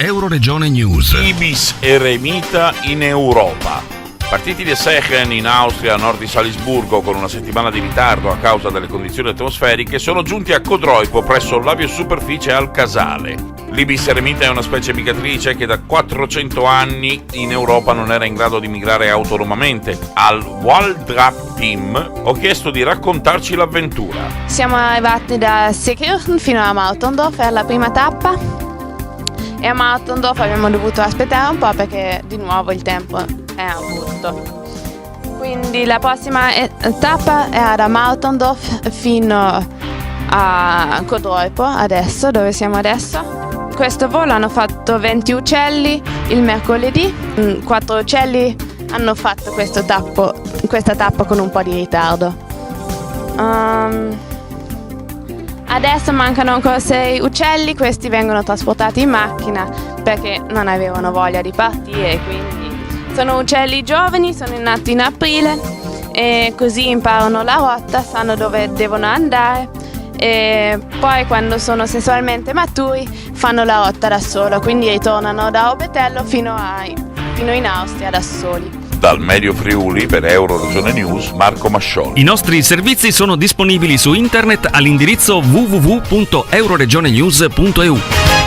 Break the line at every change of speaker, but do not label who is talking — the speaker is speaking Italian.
Euroregione News.
Ibis eremita in Europa. Partiti di Sechen in Austria, a nord di Salisburgo, con una settimana di ritardo a causa delle condizioni atmosferiche, sono giunti a Codroipo presso l'aviosuperficie Al Casale. L'Ibis eremita è una specie migratrice che da 400 anni in Europa non era in grado di migrare autonomamente. Al Waldrapp Team ho chiesto di raccontarci l'avventura.
Siamo arrivati da Seekirchen fino a Mautendorf per la prima tappa e a Mautendorf abbiamo dovuto aspettare un po' perché di nuovo il tempo è brutto. Quindi la prossima tappa era da Mautendorf fino a Codroipo, adesso, dove siamo adesso. Questo volo hanno fatto 20 uccelli il mercoledì, 4 uccelli hanno fatto questa tappa con un po' di ritardo. Adesso mancano ancora 6 uccelli, questi vengono trasportati in macchina perché non avevano voglia di partire, quindi sono uccelli giovani, sono nati in aprile e così imparano la rotta, sanno dove devono andare e poi quando sono sessualmente maturi fanno la rotta da solo, quindi ritornano da Obetello fino in Austria da soli.
Dal Medio Friuli per Euroregione News, Marco Mascioli.
I nostri servizi sono disponibili su internet all'indirizzo www.euroregionenews.eu.